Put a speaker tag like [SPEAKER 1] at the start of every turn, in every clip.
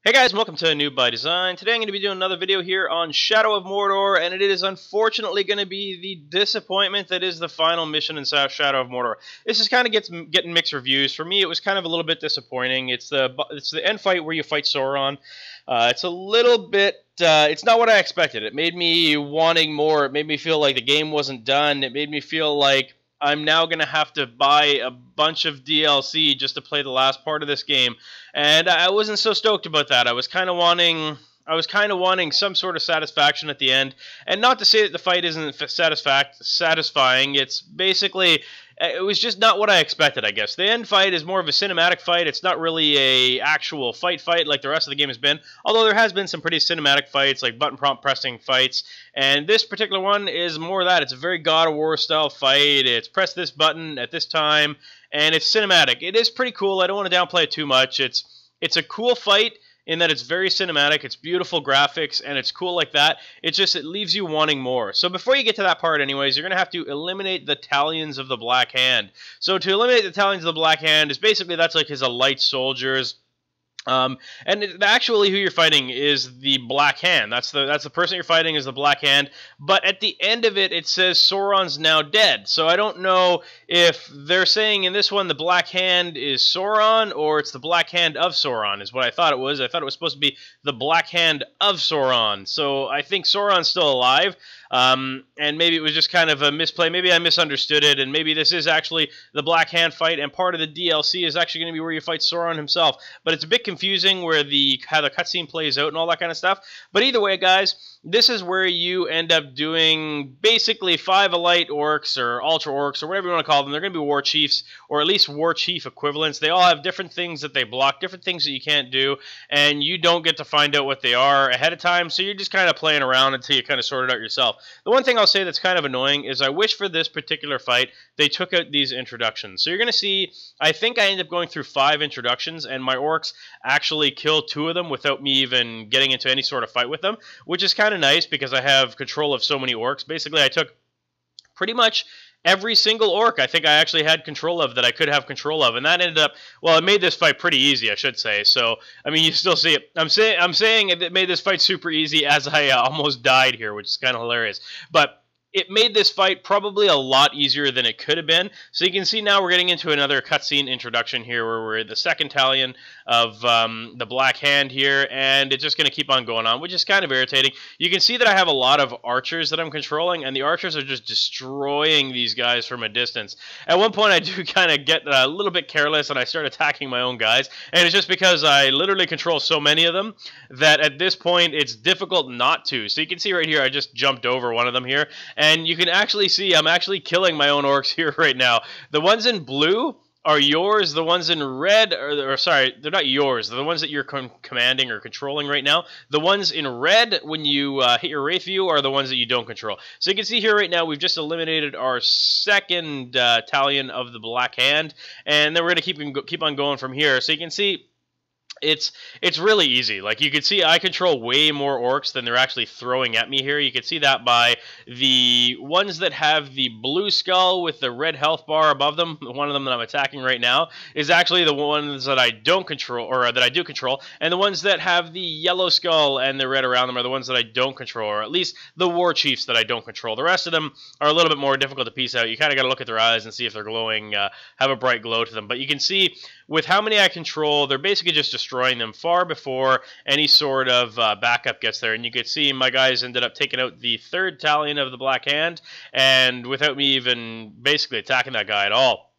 [SPEAKER 1] Hey guys, welcome to New by Design. Today I'm going to be doing another video here on Shadow of Mordor, and it is unfortunately going to be the disappointment that is the final mission in Shadow of Mordor. This is kind of getting mixed reviews. For me, it was kind of a little bit disappointing. It's the end fight where you fight Sauron. It's a little bit. It's not what I expected. It made me wanting more. It made me feel like the game wasn't done. It made me feel like I'm now going to have to buy a bunch of DLC just to play the last part of this game, and I wasn't so stoked about that. I was kind of wanting some sort of satisfaction at the end, and not to say that the fight isn't satisfying. It's basically, it was just not what I expected, I guess. The end fight is more of a cinematic fight. It's not really a actual fight like the rest of the game has been, although there has been some pretty cinematic fights, like button prompt pressing fights, and this particular one is more of that. It's a very God of War style fight. It's press this button at this time, and it's cinematic. It is pretty cool. I don't want to downplay it too much. It's a cool fight in that it's very cinematic, it's beautiful graphics, and it's cool like that. It leaves you wanting more. So before you get to that part anyways, you're going to have to eliminate the Talons of the Black Hand. So to eliminate the Talons of the Black Hand is basically, that's like his elite soldiers. And actually who you're fighting is the Black Hand. That's the person you're fighting is the Black Hand. But at the end of it, it says Sauron's now dead. So I don't know if they're saying in this one the Black Hand is Sauron, or it's the Black Hand of Sauron is what I thought it was. I thought it was supposed to be the Black Hand of Sauron. So I think Sauron's still alive. And maybe it was just kind of a misplay. Maybe I misunderstood it, and maybe this is actually the Black Hand fight, and part of the DLC is actually going to be where you fight Sauron himself. But it's a bit confusing where how the cutscene plays out and all that kind of stuff. But either way, guys, this is where you end up doing basically 5 elite orcs or ultra orcs or whatever you want to call them. They're going to be war chiefs, or at least war chief equivalents. They all have different things that they block, different things that you can't do, and you don't get to find out what they are ahead of time. So you're just kind of playing around until you kind of sort it out yourself. The one thing I'll say that's kind of annoying is I wish for this particular fight they took out these introductions. So you're going to see, I think I end up going through 5 introductions, and my orcs actually kill 2 of them without me even getting into any sort of fight with them, which is kind of nice because I have control of so many orcs. Basically, I took pretty much every single orc I think I actually had control of that I could have control of, and that ended up, well, it made this fight pretty easy, I should say. So, I mean, you still see it. I'm saying it made this fight super easy as I almost died here, which is kind of hilarious. But it made this fight probably a lot easier than it could have been. So you can see now we're getting into another cutscene introduction here where we're the second Talion of the Black Hand here, and it's just going to keep on going on, which is kind of irritating. You can see that I have a lot of archers that I'm controlling, and the archers are just destroying these guys from a distance. At one point I do kind of get a little bit careless and I start attacking my own guys, and it's just because I literally control so many of them that at this point it's difficult not to. So you can see right here I just jumped over one of them here, and you can actually see I'm actually killing my own orcs here right now. The ones in blue are yours. The ones in red, or sorry, they're not yours. They're the ones that you're commanding or controlling right now. The ones in red, when you hit your Wraith view, are the ones that you don't control. So you can see here right now, we've just eliminated our second Talion of the Black Hand, and then we're going to keep on going from here. So you can see it's really easy. Like, you can see I control way more orcs than they're actually throwing at me here. You can see that by the ones that have the blue skull with the red health bar above them. One of them that I'm attacking right now is actually the ones that I don't control, or that I do control, and the ones that have the yellow skull and the red around them are the ones that I don't control, or at least the war chiefs that I don't control. The rest of them are a little bit more difficult to piece out. You kind of got to look at their eyes and see if they're glowing, have a bright glow to them. But you can see with how many I control, they're basically just destroying them far before any sort of backup gets there. And you can see my guys ended up taking out the third Talion of the Black Hand, and without me even basically attacking that guy at all.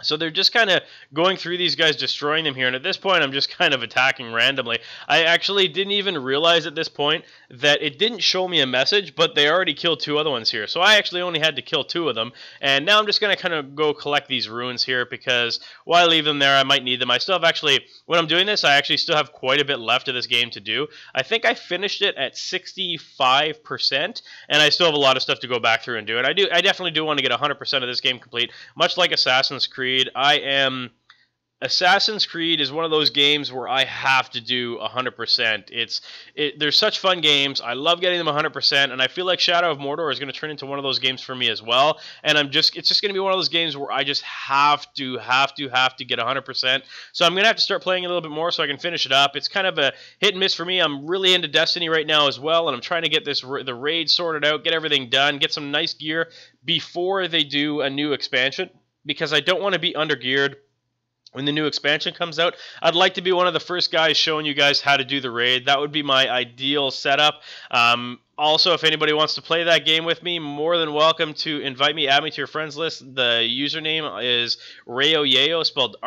[SPEAKER 1] So they're just kind of going through these guys, destroying them here, and at this point I'm just kind of attacking randomly. I actually didn't even realize at this point that it didn't show me a message, but they already killed 2 other ones here. So I actually only had to kill 2 of them, and now I'm just going to kind of go collect these runes here, because while I leave them there, I might need them. I still have actually, when I'm doing this, I actually still have quite a bit left of this game to do. I think I finished it at 65%, and I still have a lot of stuff to go back through and do. And I definitely do want to get 100% of this game complete, much like Assassin's Creed. I am Assassin's Creed is one of those games where I have to do 100%. They're such fun games. I love getting them 100%, and I feel like Shadow of Mordor is going to turn into one of those games for me as well. And it's just going to be one of those games where I just have to get 100%. So I'm going to have to start playing a little bit more so I can finish it up. It's kind of a hit and miss for me. I'm really into Destiny right now as well, and I'm trying to get the raid sorted out, get everything done, get some nice gear before they do a new expansion, because I don't want to be undergeared when the new expansion comes out. I'd like to be one of the first guys showing you guys how to do the raid. That would be my ideal setup. Also, if anybody wants to play that game with me, more than welcome to invite me, add me to your friends list. The username is Rayoyao, spelled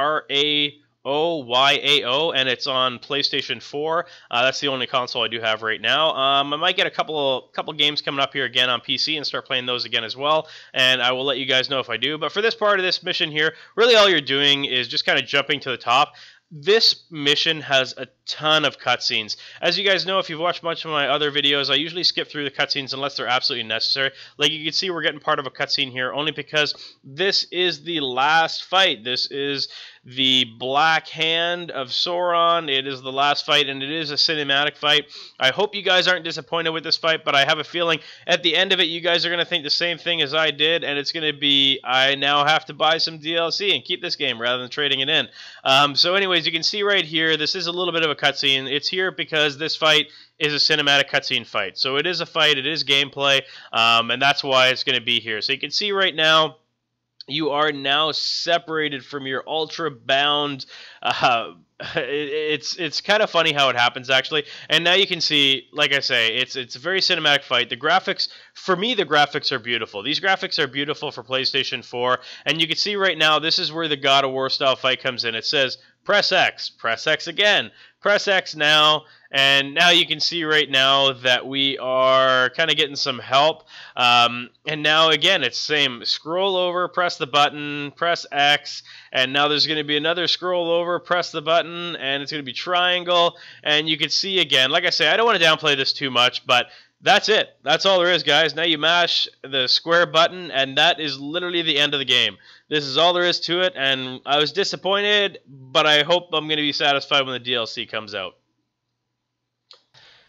[SPEAKER 1] Raoyao, and it's on PlayStation 4. That's the only console I do have right now. I might get a couple games coming up here again on PC and start playing those again as well, and I will let you guys know if I do. But for this part of this mission here, really all you're doing is just kind of jumping to the top. This mission has a ton of cutscenes. As you guys know, if you've watched much of my other videos, I usually skip through the cutscenes unless they're absolutely necessary. Like you can see, we're getting part of a cutscene here only because this is the last fight. This is the Black Hand of Sauron. It is the last fight, and it is a cinematic fight. I hope you guys aren't disappointed with this fight, but I have a feeling at the end of it, you guys are going to think the same thing as I did, and it's going to be, I now have to buy some DLC and keep this game rather than trading it in. So anyways, you can see right here, this is a little bit of a cutscene. It's here because this fight is a cinematic cutscene fight. So it is a fight, it is gameplay, and that's why it's going to be here. So you can see right now, you are now separated from your ultra bound. It's kind of funny how it happens, actually. And now you can see, like I say, it's a very cinematic fight. The graphics, for me, the graphics are beautiful. These graphics are beautiful for PlayStation 4. And you can see right now, this is where the God of War style fight comes in. It says, press X again, press X now. And now you can see right now that we are kind of getting some help. And now again, it's same. Scroll over, press the button, press X. And now there's going to be another scroll over, press the button, and it's going to be triangle. And you can see again, like I say, I don't want to downplay this too much, but that's it. That's all there is, guys. Now you mash the square button, and that is literally the end of the game. This is all there is to it, and I was disappointed, but I hope I'm going to be satisfied when the DLC comes out.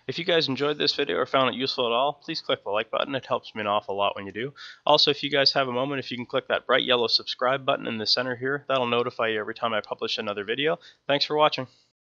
[SPEAKER 1] If you guys enjoyed this video or found it useful at all, please click the like button. It helps me an awful lot when you do. Also, if you guys have a moment, if you can click that bright yellow subscribe button in the center here, that'll notify you every time I publish another video. Thanks for watching.